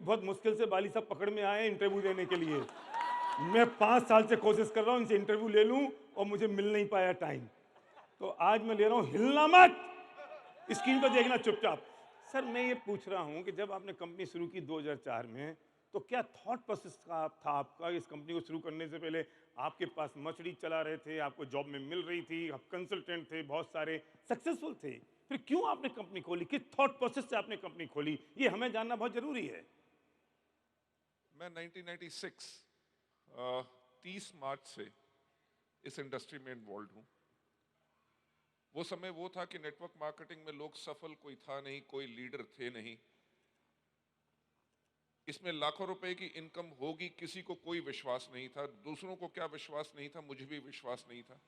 बहुत मुश्किल से बाली साहब पकड़ में आए इंटरव्यू देने के लिए। मैं 5 साल से कोशिश कर रहा हूं इनसे इंटरव्यू ले लूं और मुझे मिल नहीं पाया टाइम। तो आज मैं ले रहा हूं, हिलना मत, स्क्रीन पर देखना चुपचाप। सर मैं ये पूछ रहा हूं कि जब आपने कंपनी शुरू की 2004 में, तो क्या थॉट प्रोसेस का था आपका इस कंपनी को शुरू करने से पहले? आपके पास मछली चला रहे थे, आपको जॉब में मिल रही थी, आप कंसल्टेंट थे, बहुत सारे सक्सेसफुल थे, फिर क्यों आपने कंपनी खोली? किस थॉट प्रोसेस से आपने कंपनी खोली? ये हमें जानना बहुत जरूरी है। मैं 1996 30 मार्च से इस इंडस्ट्री में इन्वॉल्व हूं। वो समय वो था कि नेटवर्क मार्केटिंग में लोग सफल कोई था नहीं, कोई लीडर थे नहीं। इसमें लाखों रुपए की इनकम होगी, किसी को कोई विश्वास नहीं था। दूसरों को क्या विश्वास नहीं था, मुझे भी विश्वास नहीं था।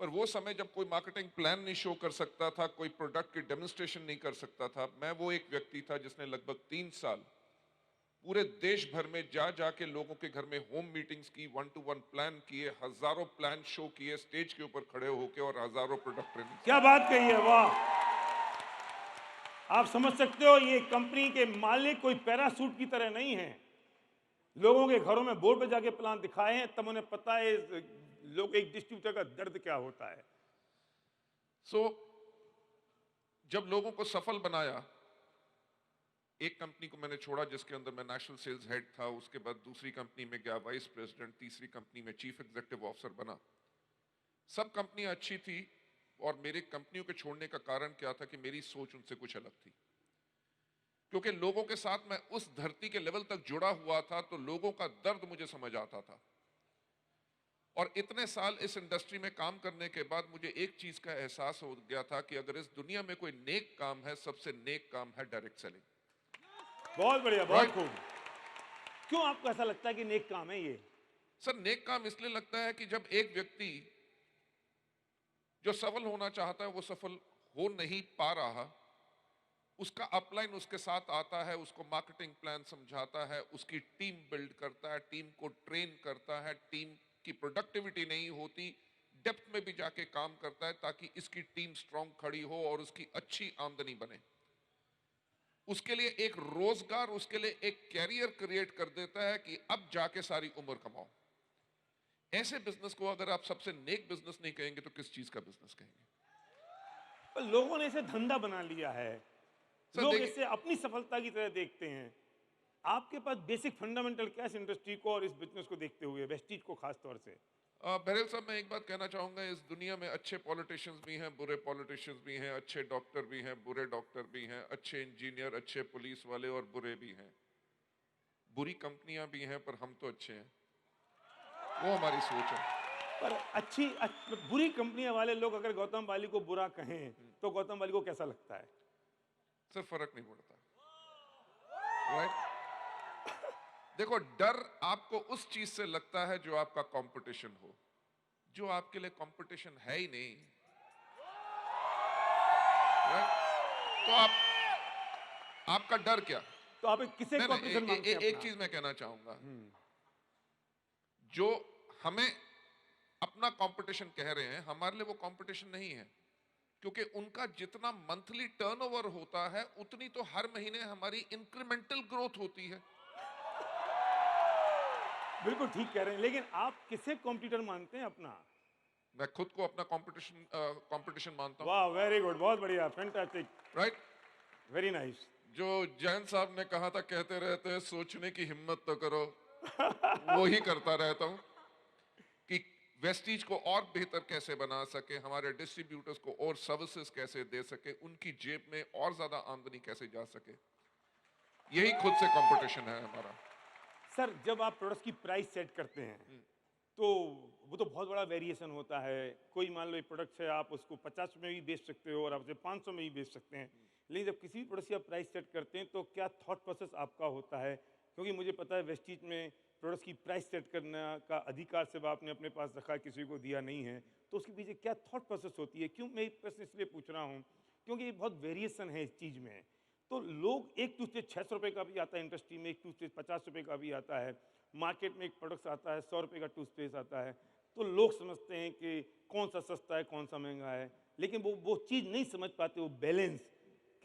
पर वो समय जब कोई मार्केटिंग प्लान नहीं शो कर सकता था, कोई प्रोडक्ट की डेमोन्स्ट्रेशन नहीं कर सकता था, मैं वो एक व्यक्ति था जिसने लगभग 3 साल पूरे देश भर में जा जाके लोगों के घर में होम मीटिंग्स की, 1-to-1 प्लान किए, हजारों प्लान शो किए स्टेज के ऊपर खड़े होके, और हजारों प्रोडक्ट ट्रेनिंग क्या बात कही है, वाह! आप समझ सकते हो ये कंपनी के मालिक कोई पैरासूट की तरह नहीं है। लोगों के घरों में बोर्ड पे जाके प्लान दिखाए हैं, तब उन्हें पता है लोग एक डिस्ट्रीब्यूटर का दर्द क्या होता है। सो जब लोगों को सफल बनाया, एक कंपनी को मैंने छोड़ा जिसके अंदर मैं नेशनल सेल्स हेड था, उसके बाद दूसरी कंपनी में गया वाइस प्रेसिडेंट, तीसरी कंपनी में चीफ एग्जीक्यूटिव ऑफिसर बना। सब कंपनियां अच्छी थी, और मेरे कंपनियों के छोड़ने का कारण क्या था कि मेरी सोच उनसे कुछ अलग थी। क्योंकि लोगों के साथ मैं उस धरती के लेवल तक जुड़ा हुआ था, तो लोगों का दर्द मुझे समझ आता था। और इतने साल इस इंडस्ट्री में काम करने के बाद मुझे एक चीज का एहसास हो गया था कि अगर इस दुनिया में कोई नेक काम है, सबसे नेक काम है डायरेक्ट सेलिंग। बहुत बढ़िया, बहुत राइट। खूब। क्यों आपको ऐसा लगता है कि नेक काम है ये? सर, नेक काम इसलिए लगता है कि जब एक व्यक्ति जो सफल होना चाहता है वो सफल हो नहीं पा रहा, उसका अपलाइन उसके साथ आता है, उसको मार्केटिंग प्लान समझाता है, उसकी टीम बिल्ड करता है, टीम को ट्रेन करता है, टीम की प्रोडक्टिविटी नहीं होती, डेप्थ में भी जाके काम करता है ताकि इसकी टीम स्ट्रांग खड़ी हो और उसकी अच्छी आमदनी बने। उसके लिए एक रोजगार, उसके लिए एक कैरियर क्रिएट कर देता है कि अब जाके सारी उम्र कमाओ। ऐसे बिजनेस को अगर आप सबसे नेक बिजनेस नहीं कहेंगे तो किस चीज का बिजनेस कहेंगे? पर लोगों ने इसे धंधा बना लिया है, सर लोग देखिए, इसे अपनी सफलता की तरह देखते हैं। आपके पास बेसिक फंडामेंटल क्या है इस इंडस्ट्री को और इस बिजनेस को देखते हुए, वेस्टीज को खास तौर से? बहरहाल साहब, मैं एक बात कहना चाहूंगा, इस दुनिया में अच्छे पॉलिटिशियंस भी हैं, बुरे पॉलिटिशियंस भी हैं, अच्छे डॉक्टर भी हैं, बुरे डॉक्टर भी हैं, अच्छे इंजीनियर, अच्छे पुलिस वाले और बुरे भी हैं। बुरी कंपनियां भी हैं, पर हम तो अच्छे हैं। वो हमारी सोच है। पर बुरी कंपनियां वाले लोग अगर गौतम बाली को बुरा कहें तो गौतम बाली को कैसा लगता है? सर, फर्क नहीं पड़ता। राइट। देखो, डर आपको उस चीज से लगता है जो आपका कंपटीशन हो। जो आपके लिए कंपटीशन है ही नहीं, राइट, तो आपका डर क्या? तो आप किसे नहीं नहीं, कंपटीशन मानते हैं एक अपना? चीज मैं कहना चाहूंगा। जो हमें अपना कंपटीशन कह रहे हैं, हमारे लिए वो कंपटीशन नहीं है। क्योंकि उनका जितना मंथली टर्नओवर होता है, उतनी तो हर महीने हमारी इंक्रीमेंटल ग्रोथ होती है। बिल्कुल ठीक कह रहे हैं, लेकिन आप किसे कॉम्पिटिटर मानते हैं अपना? मैं खुद को अपना कंपटीशन मानता हूं। वाह, वेरी गुड, बहुत बढ़िया, फैंटास्टिक, राइट। Very nice. जो जैन साहब ने कहा था, कहते रहते हैं सोचने की हिम्मत तो करो, वो ही करता रहता हूं कि वेस्टीज को और बेहतर कैसे बना सके, हमारे डिस्ट्रीब्यूटर्स को और सर्विसेज कैसे दे सके, उनकी जेब में और ज्यादा आमदनी कैसे जा सके। यही खुद से कंपटीशन है हमारा। सर जब आप प्रोडक्ट्स की प्राइस सेट करते हैं तो वो तो बहुत बड़ा वेरिएशन होता है। कोई मान लो एक प्रोडक्ट है, आप उसको 50 में भी बेच सकते हो और आप उसे 500 में भी बेच सकते हैं। लेकिन जब किसी भी प्रोडक्ट की आप प्राइस सेट करते हैं तो क्या थॉट प्रोसेस आपका होता है? क्योंकि मुझे पता है वेस्टीज में प्रोडक्ट्स की प्राइस सेट करने का अधिकार सिर्फ आपने अपने पास रखा, किसी को दिया नहीं है। तो उसके पीछे क्या थॉट प्रोसेस होती है? क्यों मैं ये प्रश्न इसलिए पूछ रहा हूँ क्योंकि ये बहुत वेरिएशन है इस चीज़ में। तो लोग, एक टूथपेस्ट 600 रुपये का भी आता है इंडस्ट्री में, एक टूथपेस्ट 50 रुपये का भी आता है, मार्केट में एक प्रोडक्ट आता है 100 रुपये का टूथपेस्ट आता है। तो लोग समझते हैं कि कौन सा सस्ता है कौन सा महंगा है, लेकिन वो चीज़ नहीं समझ पाते, वो बैलेंस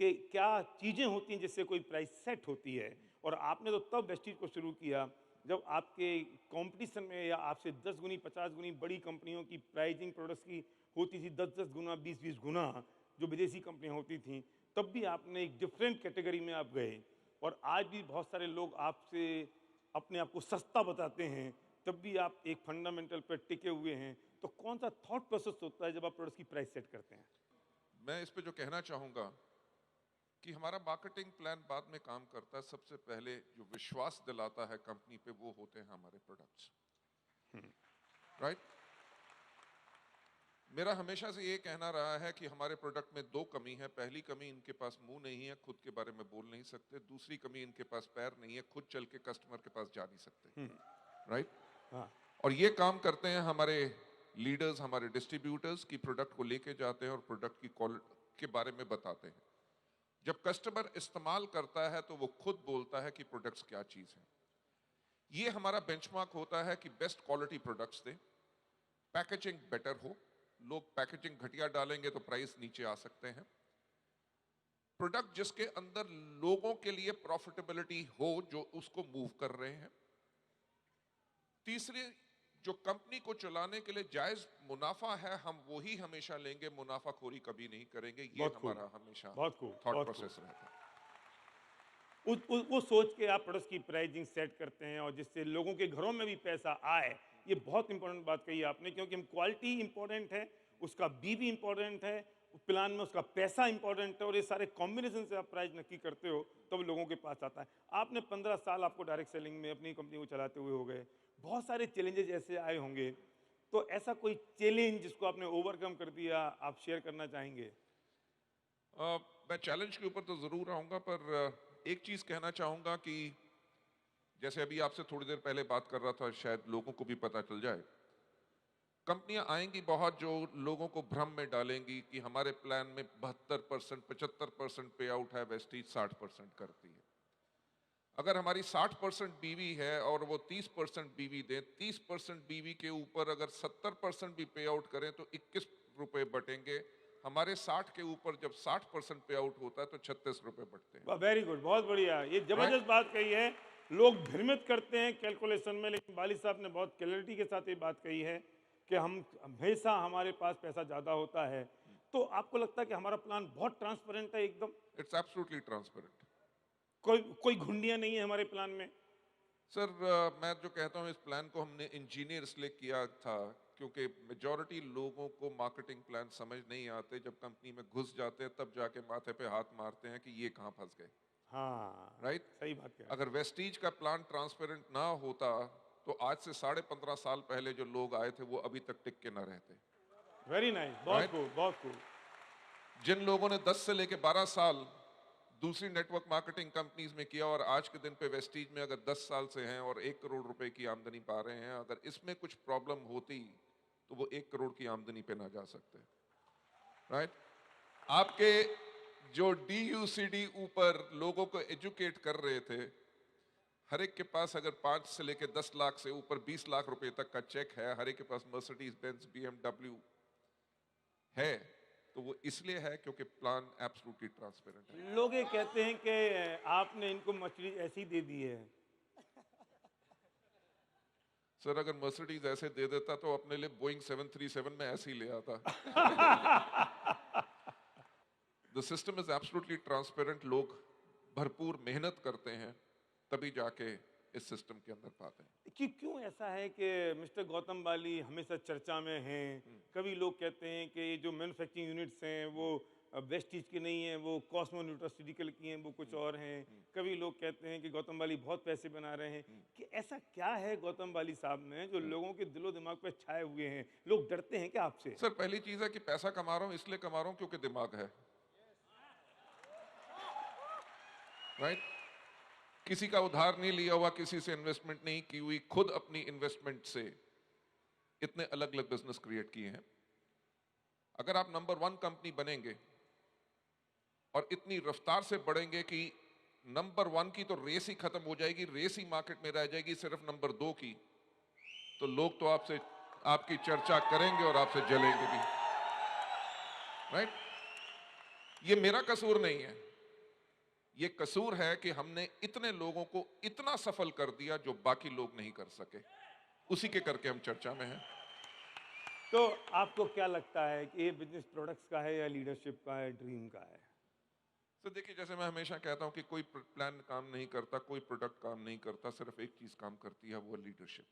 कि क्या चीज़ें होती हैं जिससे कोई प्राइस सेट होती है। और आपने तो तब वेस्टीज को शुरू किया जब आपके कंपटीशन में या आपसे 10 गुनी 50 गुनी बड़ी कंपनियों की प्राइसिंग प्रोडक्ट्स की होती थी, 10-10 गुना 20-20 गुना जो विदेशी कंपनियां होती थीं। तब भी आपने एक डिफरेंट कैटेगरी में आप गए और आज भी बहुत सारे लोग आपसे अपने आप को सस्ता बताते हैं, तब भी आप एक फंडामेंटल पर टिके हुए हैं। तो कौन सा थॉट प्रोसेस होता है जब आप प्रोडक्ट्स की प्राइस सेट करते हैं? मैं इस पे जो कहना चाहूंगा कि हमारा मार्केटिंग प्लान बाद में काम करता है। सबसे पहले जो विश्वास दिलाता है कंपनी पे वो होते हैं हमारे प्रोडक्ट्स, राइट। मेरा हमेशा से ये कहना रहा है कि हमारे प्रोडक्ट में दो कमी है। पहली कमी, इनके पास मुंह नहीं है, खुद के बारे में बोल नहीं सकते। दूसरी कमी, इनके पास पैर नहीं है, खुद चल के कस्टमर के पास जा नहीं सकते, राइट। हाँ, और ये काम करते हैं हमारे लीडर्स, हमारे डिस्ट्रीब्यूटर्स की प्रोडक्ट को लेके जाते हैं और प्रोडक्ट की क्वालिटी के बारे में बताते हैं। जब कस्टमर इस्तेमाल करता है तो वो खुद बोलता है कि प्रोडक्ट्स क्या चीज है। ये हमारा बेंचमार्क होता है कि बेस्ट क्वालिटी प्रोडक्ट्स दें, पैकेजिंग बेटर हो। लोग पैकेजिंग घटिया डालेंगे तो प्राइस नीचे आ सकते हैं। प्रोडक्ट जिसके अंदर लोगों के लिए प्रॉफिटेबिलिटी हो, जो उसको मूव कर रहे हैं। तीसरी, जो कंपनी को चलाने के लिए जायज मुनाफा है, हम वही हमेशा लेंगे, मुनाफाखोरी कभी नहीं करेंगे। ये बहुत खूब, हमारा हमेशा बहुत खूब, थॉट बहुत प्रोसेस खूब। रहता है। वो सोच के आप प्रोडक्ट्स की प्राइसिंग सेट करते हैं और जिससे लोगों के घरों में भी पैसा आए। ये बहुत इंपॉर्टेंट बात कही आपने, क्योंकि हम क्वालिटी इंपॉर्टेंट है, उसका बी भी इंपॉर्टेंट है, प्लान में उसका पैसा इंपॉर्टेंट है, और ये सारे कॉम्बिनेशन से आप प्राइस नक्की करते हो तब लोगों के पास आता है। आपने 15 साल आपको डायरेक्ट सेलिंग में अपनी कंपनी को चलाते हुए हो गए, बहुत सारे चैलेंजेस ऐसे आए होंगे। तो ऐसा कोई चैलेंज जिसको आपने ओवरकम कर दिया, आप शेयर करना चाहेंगे? मैं चैलेंज के ऊपर तो जरूर आऊंगा, पर एक चीज कहना चाहूंगा कि जैसे अभी आपसे थोड़ी देर पहले बात कर रहा था, शायद लोगों को भी पता चल जाए। कंपनियां आएंगी बहुत जो लोगों को भ्रम में डालेंगी कि हमारे प्लान में 72% 75% पे आउट है, वेस्टीज 60% करती है। अगर हमारी 60% बीवी है और वो 30% बीवी दे, 30% बीवी के ऊपर अगर 70% भी पे आउट करें तो 21 रुपए बटेंगे। हमारे 60 के ऊपर जब 60% पे आउट होता है तो 36 रुपए बटते हैं, वेरी गुड, बहुत बढ़िया, ये राइट। जबरदस्त बात कही है। लोग भ्रमित करते हैं कैलकुलेशन में, लेकिन वाली साहब ने बहुत क्लैरिटी के साथ ये बात कही है कि हम हमेशा हमारे पास पैसा ज़्यादा होता है। तो आपको लगता है कि हमारा प्लान बहुत ट्रांसपेरेंट है एकदम? It's absolutely transparent. कोई कोई घुंडियां नहीं है हमारे प्लान में? सर, मैं जो कहता हूँ, इस प्लान को हमने इंजीनियर इसलिए किया था क्योंकि मेजॉरिटी लोगों को मार्केटिंग प्लान समझ नहीं आते। जब कंपनी में घुस जाते हैं तब जाके माथे पे हाथ मारते हैं कि ये कहाँ फंस गए, हाँ, राइट। सही बात कह रहे अगर वेस्टीज का प्लान ट्रांसपेरेंट ना होता तो आज से 15.5 साल पहले जो लोग आए थे वो अभी तक टिक के ना रहते, हैं। वेरी नाइस, बहुत राइट। खूब, बहुत खूब। जिन लोगों ने 10 से लेके 12 साल दूसरी नेटवर्क मार्केटिंग कंपनीज में किया और आज के दिन पे वेस्टीज में अगर 10 साल से हैं और 1 करोड़ रुपए की आमदनी पा रहे हैं, अगर इसमें कुछ प्रॉब्लम होती तो वो 1 करोड़ की आमदनी पे ना जा सकते, राइट। आपके जो DUCD ऊपर लोगों को एजुकेट कर रहे थे, हर एक के पास अगर 5 से लेके 10 लाख से ऊपर 20 लाख रुपए तक का चेक है, हर एक के पास मर्सिडीज बेंज BMW है, तो वो इसलिए है क्योंकि प्लान एब्सोल्युटली ट्रांसपेरेंट है। लोग ये कहते हैं कि आपने इनको मछली ऐसी दे दी है। सर, अगर मर्सिडीज ऐसे दे देता तो अपने लिए बोइंग 737 में ऐसे ही ले आता। The system is absolutely transparent. लोग भरपूर मेहनत करते हैं तभी जाके इस सिस्टम के अंदर पाते हैं। कि क्यों ऐसा है कि मिस्टर गौतम बाली हमेशा चर्चा में हैं? कभी लोग कहते हैं कि ये जो मैन्युफैक्चरिंग यूनिट्स हैं वो वेस्टीज की नहीं है, वो कॉस्मो न्यूट्रास्यूटिकल की हैं, वो कुछ और हैं। कभी लोग कहते हैं कि गौतम बाली बहुत पैसे बना रहे हैं। कि ऐसा क्या है गौतम बाली साहब में जो लोगों के दिलो दिमाग पे छाए हुए हैं? लोग डरते हैं क्या आपसे? सर, पहली चीज है कि पैसा कमा रहा हूं इसलिए कमा रहा हूं क्योंकि दिमाग है, राइट। किसी का उधार नहीं लिया हुआ, किसी से इन्वेस्टमेंट नहीं की हुई, खुद अपनी इन्वेस्टमेंट से इतने अलग अलग बिजनेस क्रिएट किए हैं। अगर आप नंबर 1 कंपनी बनेंगे और इतनी रफ्तार से बढ़ेंगे कि नंबर 1 की तो रेस ही खत्म हो जाएगी, रेस ही मार्केट में रह जाएगी सिर्फ नंबर 2 की, तो लोग तो आपसे आपकी चर्चा करेंगे और आपसे जलेंगे भी, राइट। ये मेरा कसूर नहीं है, ये कसूर है कि हमने इतने लोगों को इतना सफल कर दिया जो बाकी लोग नहीं कर सके, उसी के करके हम चर्चा में हैं। तो आपको क्या लगता है कि ये बिजनेस प्रोडक्ट्स का है या लीडरशिप का है, ड्रीम का है? तो देखिए, जैसे मैं हमेशा कहता हूं कि कोई प्लान काम नहीं करता, कोई प्रोडक्ट काम नहीं करता, सिर्फ एक चीज काम करती है, वो लीडरशिप।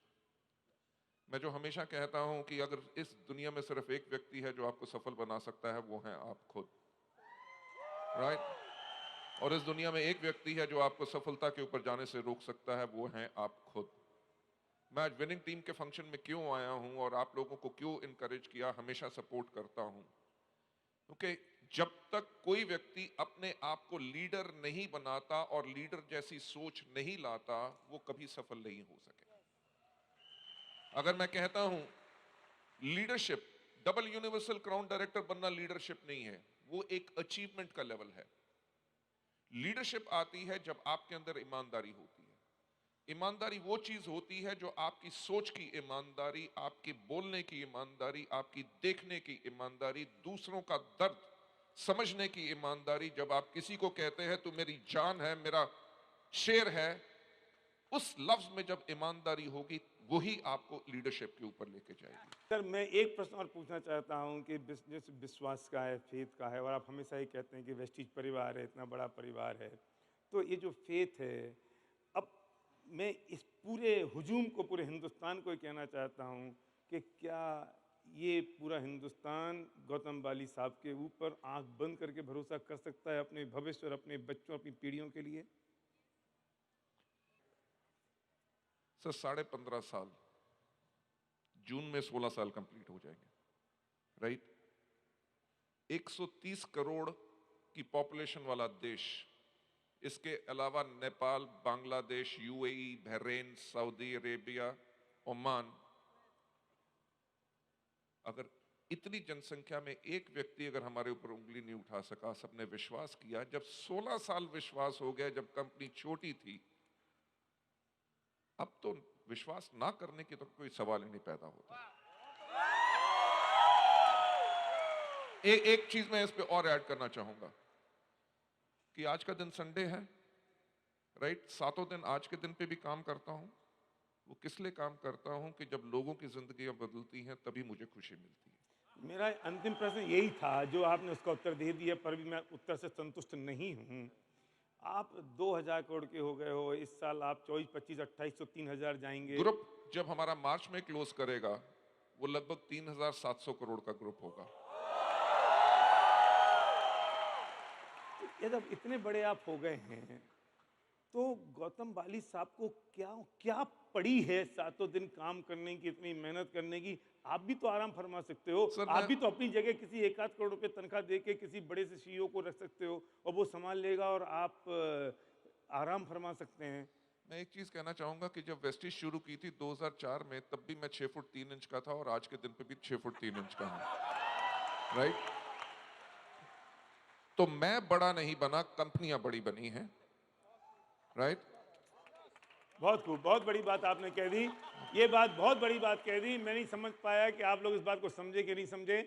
मैं जो हमेशा कहता हूं कि अगर इस दुनिया में सिर्फ एक व्यक्ति है जो आपको सफल बना सकता है, वो है आप खुद, राइट? और इस दुनिया में एक व्यक्ति है जो आपको सफलता के ऊपर जाने से रोक सकता है, वो है आप खुद। मैं आज विनिंग टीम के फंक्शन में क्यों आया हूं और आप लोगों को क्यों इनकरेज किया, हमेशा सपोर्ट करता हूं, क्योंकि जब तक कोई व्यक्ति अपने आप को लीडर नहीं बनाता और लीडर जैसी सोच नहीं लाता, वो कभी सफल नहीं हो सके। अगर मैं कहता हूं leadership, double universal crown director बनना लीडरशिप नहीं है, वो एक अचीवमेंट का लेवल है। लीडरशिप आती है जब आपके अंदर ईमानदारी होती है। ईमानदारी वो चीज होती है जो आपकी सोच की ईमानदारी, आपकी बोलने की ईमानदारी, आपकी देखने की ईमानदारी, दूसरों का दर्द समझने की ईमानदारी। जब आप किसी को कहते हैं तू मेरी जान है, मेरा शेर है, उस लफ्ज में जब ईमानदारी होगी, वही आपको लीडरशिप के ऊपर लेके जाएगी। सर, मैं एक प्रश्न और पूछना चाहता हूं कि बिजनेस विश्वास का है, फेथ का है, और आप हमेशा ही कहते हैं कि वेस्टीज परिवार है, इतना बड़ा परिवार है, तो ये जो फेथ है, अब मैं इस पूरे हुजूम को, पूरे हिंदुस्तान को ही कहना चाहता हूं कि क्या ये पूरा हिंदुस्तान गौतम बाली साहब के ऊपर आंख बंद करके भरोसा कर सकता है अपने भविष्य और अपने बच्चों, अपनी पीढ़ियों के लिए? सर, 15.5 साल, जून में 16 साल कंप्लीट हो जाएंगे, राइट? 130 करोड़ की पॉपुलेशन वाला देश, इसके अलावा Nepal, Bangladesh, UAE, Bahrain, Saudi Arabia, Oman, अगर इतनी जनसंख्या में एक व्यक्ति अगर हमारे ऊपर उंगली नहीं उठा सका, सबने विश्वास किया, जब 16 साल विश्वास हो गया, जब कंपनी छोटी थी, अब तो विश्वास ना करने की तो कोई सवाल ही नहीं पैदा होता। एक चीज मैं इस पे और ऐड करना चाहूंगा कि आज का दिन संडे है, राइट? 7 दिन आज के दिन पे भी काम करता हूं। वो किस लिए काम करता हूं कि जब लोगों की जिंदगियां बदलती हैं, तभी मुझे खुशी मिलती है। मेरा अंतिम प्रश्न यही था, जो आपने उसका उत्तर दे दिया, पर भी मैं उत्तर से संतुष्ट नहीं हूं। आप 2000 करोड़ के हो गए हो, इस साल आप 24, 25, 28 तो 3000 जाएंगे। ग्रुप जब हमारा मार्च में क्लोज करेगा, वो लगभग 3700 करोड़ का ग्रुप होगा। ये जब इतने बड़े आप हो गए हैं, तो गौतम बाली साहब को क्या क्या पड़ी है सातों दिन काम करने की, इतनी मेहनत करने की? आप भी तो आराम फरमा सकते हो। सर, आप भी तो अपनी जगह किसी 1-8 करोड़ रुपए तनख्वाह दे के किसी बड़े से सीईओ को रख सकते हो और वो संभाल लेगा और आप आराम फरमा सकते हैं। मैं एक चीज कहना चाहूंगा कि जब वेस्टिज शुरू की थी 2004 में, तब भी मैं 6 फुट 3 इंच का था और आज के दिन पे भी 6 फुट 3 इंच का हूं, राइट? तो मैं बड़ा नहीं बना, कंपनियां बड़ी बनी हैं, राइट? बहुत खूब, बहुत बड़ी बात आपने कह दी। ये बात बहुत बड़ी बात कह दी। मैं नहीं समझ पाया कि आप लोग इस बात को समझे कि नहीं समझे।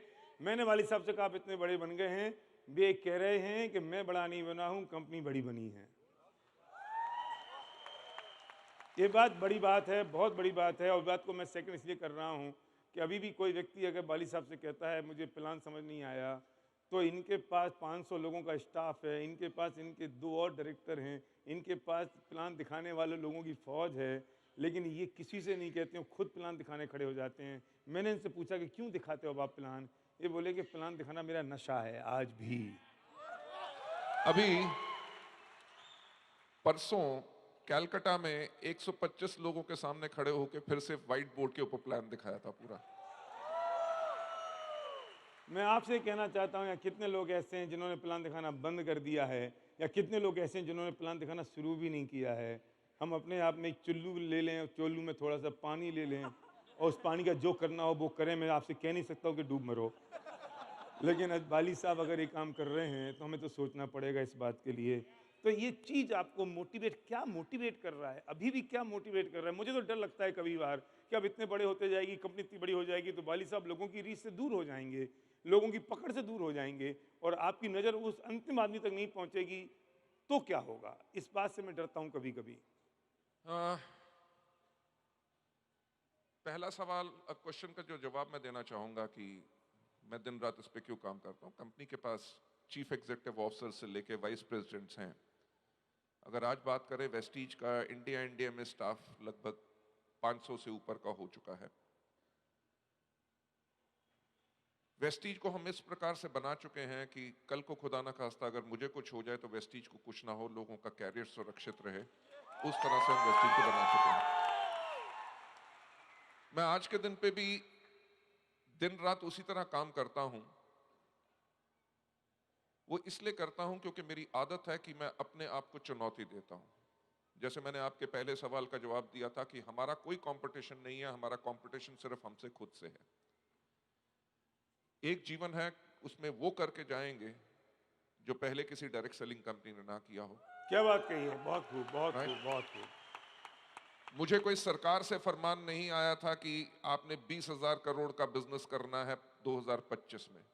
मैंने वाली साहब से कहा आप इतने बड़े बन गए हैं, वे कह रहे हैं कि मैं बड़ा नहीं बना हूं, कंपनी बड़ी बनी है। ये बात बड़ी बात है, बहुत बड़ी बात है। और बात को मैं सेकंड इसलिए कर रहा हूं कि अभी भी कोई व्यक्ति अगर बाली साहब से कहता है मुझे प्लान समझ नहीं आया, तो इनके पास 500 लोगों का स्टाफ है, इनके पास इनके 2 और डायरेक्टर हैं, इनके पास प्लान दिखाने वाले लोगों की फौज है, लेकिन ये किसी से नहीं कहते हैं, खुद प्लान दिखाने खड़े हो जाते हैं। मैंने इनसे पूछा कि क्यों दिखाते हो आप प्लान? ये बोले कि प्लान दिखाना मेरा नशा है आज भी। अभी परसों कैलकाटा में 125 लोगों के सामने खड़े होकर फिर से व्हाइट बोर्ड के ऊपर प्लान दिखाया था पूरा। मैं आपसे कहना चाहता हूं, या कितने लोग ऐसे हैं जिन्होंने प्लान दिखाना बंद कर दिया है, या कितने लोग ऐसे हैं जिन्होंने प्लान दिखाना शुरू भी नहीं किया है। हम अपने आप में एक चुल्लू ले लें, चोल्लू में थोड़ा सा पानी ले लें और उस पानी का जो करना हो वो करें। मैं आपसे कह नहीं सकता हूं कि डूब मरो, लेकिन बाली साहब अगर ये काम कर रहे हैं तो हमें तो सोचना पड़ेगा इस बात के लिए। तो ये चीज़ आपको क्या मोटिवेट कर रहा है? अभी भी क्या मोटिवेट कर रहा है? मुझे तो डर लगता है कभी बार कि अब इतने बड़े होते जाएगी, कंपनी इतनी बड़ी हो जाएगी, तो बाली साहब लोगों की रीच से दूर हो जाएंगे, लोगों की पकड़ से दूर हो जाएंगे और आपकी नज़र उस अंतिम आदमी तक नहीं पहुंचेगी। तो क्या होगा? इस बात से मैं डरता हूं कभी कभी। अ, पहला सवाल, क्वेश्चन का जो जवाब मैं देना चाहूंगा कि मैं दिन रात इस पे क्यों काम करता हूँ। कंपनी के पास चीफ एग्जीक्यूटिव ऑफिसर से लेके वाइस प्रेसिडेंट्स हैं। अगर आज बात करें वेस्टीज का, इंडिया में स्टाफ लगभग 500 से ऊपर का हो चुका है। वेस्टीज को हम इस प्रकार से बना चुके हैं कि कल को खुदा ना खास्ता अगर मुझे कुछ हो जाए तो वेस्टीज को कुछ ना हो, लोगों का कैरियर सुरक्षित रहे। उस तरह से हम वेस्टीज को बना चुके हैं। मैं आज के दिन पे भी दिन रात उसी तरह काम करता हूं। वो इसलिए करता हूं क्योंकि मेरी आदत है कि मैं अपने आप को चुनौती देता हूं। जैसे मैंने आपके पहले सवाल का जवाब दिया था कि हमारा कोई कंपटीशन नहीं है, हमारा कंपटीशन सिर्फ हमसे खुद से है। एक जीवन है, उसमें वो करके जाएंगे जो पहले किसी डायरेक्ट सेलिंग कंपनी ने ना किया हो। क्या बात कही है, बहुत खूब, बहुत राइट। खूब, बहुत खूब। मुझे कोई सरकार से फरमान नहीं आया था कि आपने 20,000 करोड़ का बिजनेस करना है 2025 में।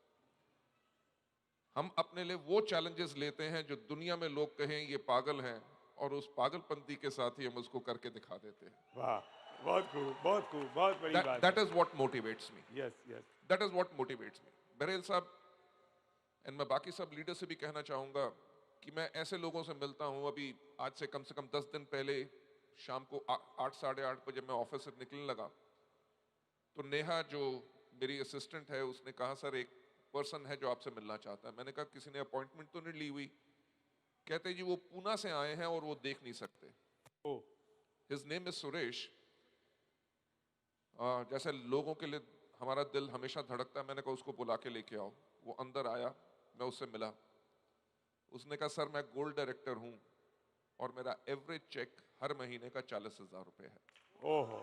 हम अपने लिए वो चैलेंजेस लेते हैं जो दुनिया में लोग कहें ये पागल हैं, और उस पागलपंती के साथ ही हम उसको करके दिखा देते हैं। वाह, बहुत खूब, बहुत खूब, बहुत बड़ी बात दैट है। Is what motivates me. Yes, yes. That is what motivates me. बहरेल साहब, एंड मैं बाकी सब लीडर से भी कहना चाहूंगा कि मैं ऐसे लोगों से मिलता हूं। अभी आज से कम 10 दिन पहले शाम को 8 साढ़े 8 बजे मैं ऑफिस से निकलने लगा तो नेहा जो मेरी असिस्टेंट है उसने कहा सर एक पर्सन है जो आपसे मिलना चाहता है। मैंने कहा किसी ने अपॉइंटमेंट तो नहीं ली हुई? कहते जी वो पूना से आए हैं और वो देख नहीं सकते। ओ, हिज नेम इज सुरेश। जैसे लोगों के लिए हमारा दिल हमेशा धड़कता है, मैंने कहा उसको बुला के लेके आओ। वो अंदर आया, मैं उससे मिला। उसने कहा सर मैं गोल्ड डायरेक्टर हूं और मेरा एवरेज चेक हर महीने का 40,000 रुपए है। ओहो,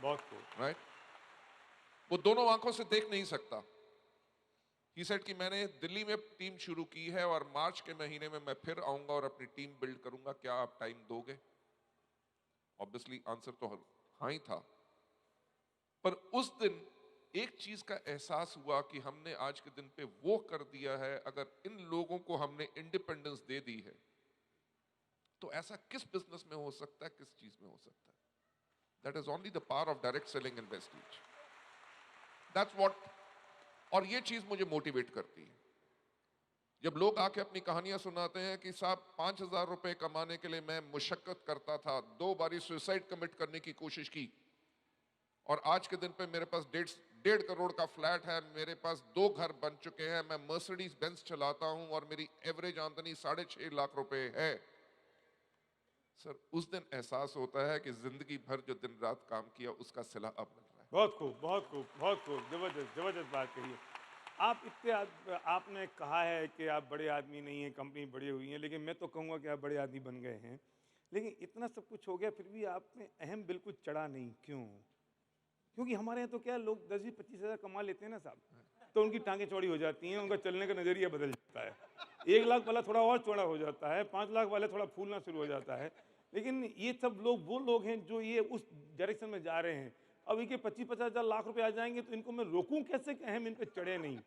बहुत खूब। राइट। वो दोनों आंखों से देख नहीं सकता। ही सेड कि मैंने दिल्ली में टीम शुरू की है और मार्च के महीने में मैं फिर आऊंगा और अपनी टीम बिल्ड करूंगा, क्या आप टाइम दोगे? ऑब्वियसली आंसर तो हाँ ही था। पर उस दिन एक चीज का एहसास हुआ कि हमने आज के दिन पे वो कर दिया है। अगर इन लोगों को हमने इंडिपेंडेंस दे दी है तो ऐसा किस बिजनेस में हो सकता है, किस चीज में हो सकता है? That is only the power of direct selling in Vestige. That's what. और ये चीज मुझे मोटिवेट करती है जब लोग आके अपनी कहानियां सुनाते हैं कि साहब 5,000 रुपए कमाने के लिए मैं मुशक्कत करता था, 2 बारी सुसाइड कमिट करने की कोशिश की, और आज के दिन पे मेरे पास 1.5 करोड़ का फ्लैट है, मेरे पास 2 घर बन चुके हैं, मैं मर्सिडीज बेंज चलाता हूं और मेरी एवरेज आमदनी 6.5 लाख रुपए है। सर उस दिन एहसास होता है कि जिंदगी भर जो दिन रात काम किया उसका सिला अब मिल रहा है। बहुत खूब, बहुत खूब, बहुत खूब, जबरदस्त, जबरदस्त बात कही है। आप इतने आपने कहा है कि आप बड़े आदमी नहीं हैं, कंपनी बड़ी हुई है, लेकिन मैं तो कहूँगा कि आप बड़े आदमी बन गए हैं। लेकिन इतना सब कुछ हो गया फिर भी आप में अहम बिल्कुल चढ़ा नहीं, क्यों? क्योंकि हमारे यहाँ तो क्या है, लोग 10-20-25 हज़ार कमा लेते हैं ना साहब, तो उनकी टांगें चौड़ी हो जाती हैं, उनका चलने का नज़रिया बदल जाता है। 1 लाख वाला थोड़ा और चौड़ा हो जाता है, 5 लाख वाला थोड़ा फूलना शुरू हो जाता है। लेकिन ये सब लोग वो लोग हैं जो ये उस डायरेक्शन में जा रहे हैं। अब इनके 25-50 हज़ार लाख रुपए आ जाएंगे तो इनको मैं रोकूं कैसे कि अहम इन पे चढ़े नहीं?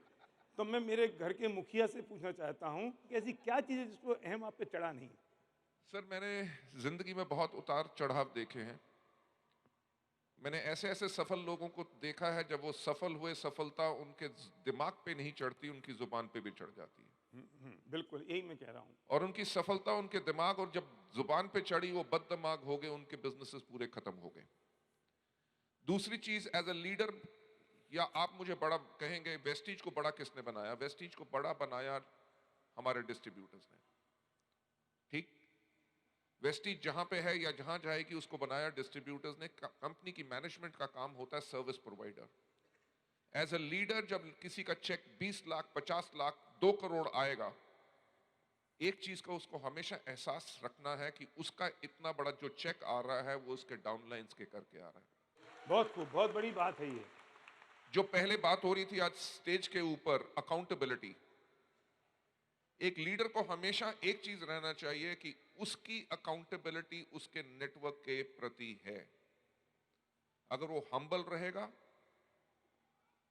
तो मैं मेरे घर के मुखिया से पूछना चाहता हूं कि ऐसी क्या चीज़ है जिसको अहम आप पे चढ़ा नहीं? सर मैंने जिंदगी में बहुत उतार चढ़ाव देखे हैं। मैंने ऐसे ऐसे सफल लोगों को देखा है, जब वो सफल हुए सफलता उनके दिमाग पे नहीं चढ़ती, उनकी जुबान पे भी चढ़ जाती है। बिल्कुल यही मैं कह रहा हूँ। और उनकी सफलता उनके दिमाग, और जब जुबान पे चढ़ी वो बददिमाग हो गए, उनके बिजनेसेस पूरे खत्म हो गए। दूसरी चीज, एज अ लीडर, या आप मुझे बड़ा कहेंगे वेस्टीज को बड़ा किसने बनाया? वेस्टीज को बड़ा बनाया हमारे डिस्ट्रीब्यूटर्स ने। ठीक। वेस्टीज जहां पे है या जहां जाएगी उसको बनाया डिस्ट्रीब्यूटर्स ने। कंपनी की मैनेजमेंट का काम होता है service provider. As a leader जब किसी का चेक 20 लाख, 50 लाख, 2 करोड़ आएगा, एक चीज का उसको हमेशा एहसास रखना है कि उसका इतना बड़ा जो चेक आ रहा है वो उसके डाउनलाइंस के करके आ रहा है। बहुत खूब, बहुत बड़ी बात है ये। जो पहले बात हो रही थी आज स्टेज के ऊपर, अकाउंटेबिलिटी। एक लीडर को हमेशा एक चीज रहना चाहिए कि उसकी अकाउंटेबिलिटी उसके नेटवर्क के प्रति है। अगर वो हम्बल रहेगा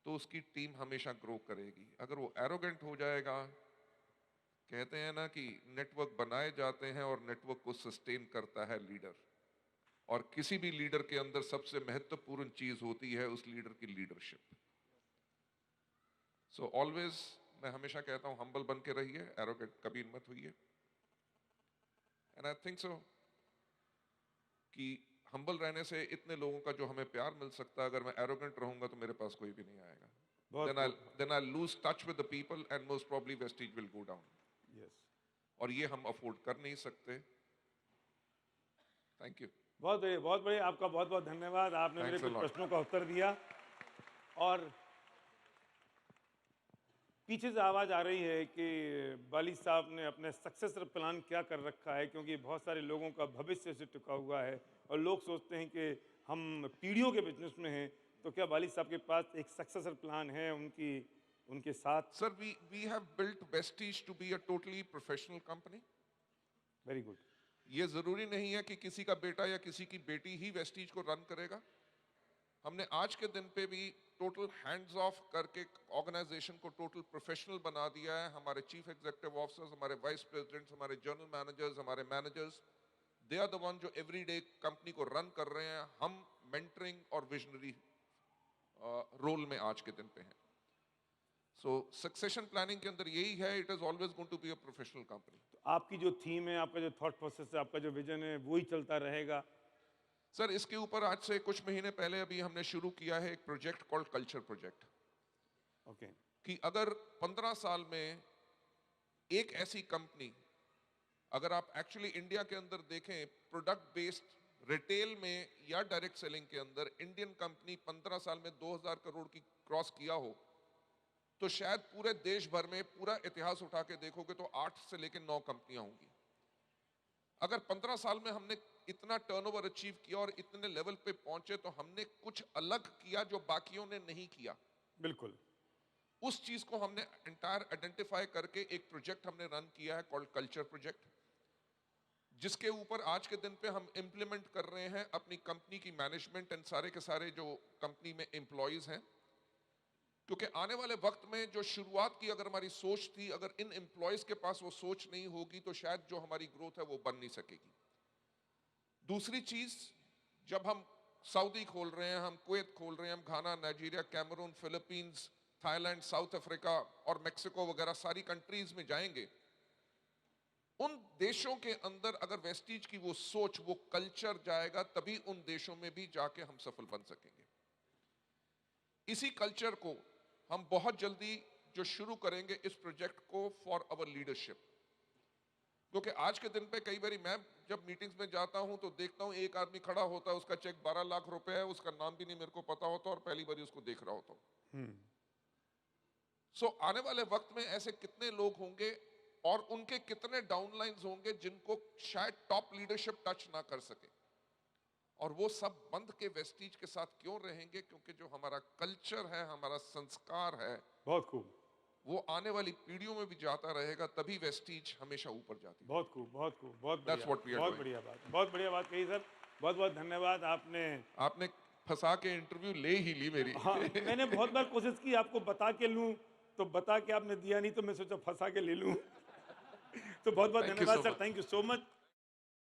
तो उसकी टीम हमेशा ग्रो करेगी। अगर वो एरोगेंट हो जाएगा कहते हैं ना कि नेटवर्क बनाए जाते हैं और नेटवर्क को सस्टेन करता है लीडर, और किसी भी लीडर के अंदर सबसे महत्वपूर्ण चीज होती है उस लीडर की लीडरशिप। सो ऑलवेज मैं हमेशा कहता हूं हम्बल बन के रहिए, एरोगेंट कभी मत होइए। एंड आई थिंक सो कि हम्बल रहने से इतने लोगों का जो हमें प्यार मिल सकता है, अगर मैं एरोगेंट रहूंगा तो मेरे पास कोई भी नहीं आएगा। बहुत then I'll lose touch with the people and most probably Vestige will go down. Yes, और ये हम अफोर्ड कर नहीं सकते। Thank you. बहुत बढ़िया, बहुत बढ़िया। आपका बहुत बहुत धन्यवाद, आपने मेरे Thanks a कुछ lot. प्रश्नों का उत्तर दिया। और पीछे से आवाज़ आ रही है कि वाली साहब ने अपने सक्सेसर प्लान क्या कर रखा है, क्योंकि बहुत सारे लोगों का भविष्य से टिका हुआ है और लोग सोचते हैं कि हम पीढ़ियों के बिजनेस में हैं, तो क्या वाली साहब के पास एक सक्सेसर प्लान है उनके साथ? Sir, we have built Vestige to be a totally professional company. Very good. ये जरूरी नहीं है कि किसी का बेटा या किसी की बेटी ही वेस्टीज को रन करेगा। हमने आज के दिन पे भी टोटल हैंड्स ऑफ करके ऑर्गेनाइजेशन को टोटल प्रोफेशनल बना दिया है। हमारे चीफ एग्जीक्यूटिव ऑफिसर्स, हमारे वाइस प्रेसिडेंट्स, हमारे जनरल मैनेजर्स, हमारे managers, they are the one जो एवरीडे कंपनी को रन कर रहे हैं। हम मेंटरिंग और विजनरी रोल में आज के दिन पे हैं। सो सक्सेशन प्लानिंग के अंदर यही है, it is always going to be a professional company. तो आपकी जो थीम है, आपका जो थॉट प्रोसेस है, आपका जो विजन है, वो ही चलता रहेगा? सर, इसके ऊपर आज से कुछ महीने पहले अभी हमने शुरू किया है एक project called culture project. Okay. कि अगर 15 साल में एक ऐसी कंपनी, अगर आप एक्चुअली इंडिया के अंदर देखें प्रोडक्ट बेस्ड रिटेल में या डायरेक्ट सेलिंग के अंदर, इंडियन कंपनी 15 साल में 2000 करोड़ की क्रॉस किया हो, तो शायद पूरे देश भर में पूरा इतिहास उठा के देखोगे तो 8 से लेकर 9 कंपनियां होंगी। अगर 15 साल में हमने इतना टर्नओवर अचीव किया और इतने लेवल पे पहुंचे, तो हमने कुछ अलग किया जो बाकियों ने नहीं किया। बिल्कुल। उस चीज को हमने एंटायर आइडेंटिफाई करके एक प्रोजेक्ट हमने रन किया है कॉल्ड कल्चर प्रोजेक्ट, जिसके ऊपर आज के दिन पे हम इंप्लीमेंट कर रहे हैं अपनी कंपनी की मैनेजमेंट एंड सारे के सारे जो कंपनी में एम्प्लॉयज हैं। क्योंकि आने वाले वक्त में जो शुरुआत की अगर हमारी सोच थी, अगर इन एम्प्लॉयज के पास वो सोच नहीं होगी तो शायद जो हमारी ग्रोथ है वो बन नहीं सकेगी। दूसरी चीज, जब हम सऊदी खोल रहे हैं, हम कुवैत खोल रहे हैं, हम Ghana, Nigeria, Cameroon, Philippines, Thailand, South Africa और मेक्सिको वगैरह सारी कंट्रीज में जाएंगे, उन देशों के अंदर अगर वेस्टीज की वो सोच, वो कल्चर जाएगा, तभी उन देशों में भी जाके हम सफल बन सकेंगे। इसी कल्चर को हम बहुत जल्दी जो शुरू करेंगे इस प्रोजेक्ट को फॉर अवर लीडरशिप। क्योंकि आज के दिन पे कई बार मैं जब मीटिंग्स में जाता हूं तो देखता हूं एक आदमी खड़ा होता है, उसका चेक 12 लाख रुपए है, उसका नाम भी नहीं मेरे को पता होता और पहली बार उसको देख रहा होता हूं। सो आने वाले वक्त में ऐसे कितने लोग होंगे और उनके कितने डाउनलाइंस होंगे जिनको शायद टॉप लीडरशिप टच ना कर सके, और वो सब बंद के वेस्टीज के साथ क्यों रहेंगे? क्योंकि जो हमारा कल्चर है, हमारा संस्कार है, बहुत खूब। वो आने वाली पीढ़ियों में भी जाता रहेगा, तभी वेस्टीज हमेशा ऊपर जाती है। बहुत खूब, बहुत खूब, बहुत That's what we बढ़िया, are बहुत doing. बढ़िया बात, बहुत बढ़िया बात कही सर। बहुत बहुत धन्यवाद। आपने फंसा के इंटरव्यू ले ही ली मेरी। हाँ, मैंने बहुत बार कोशिश की आपको बता के लूं, तो बता के आपने दिया नहीं, तो मैं सोचा फंसा के ले लूं। तो बहुत बहुत Thank you धन्यवाद so sir, much. Thank you so much.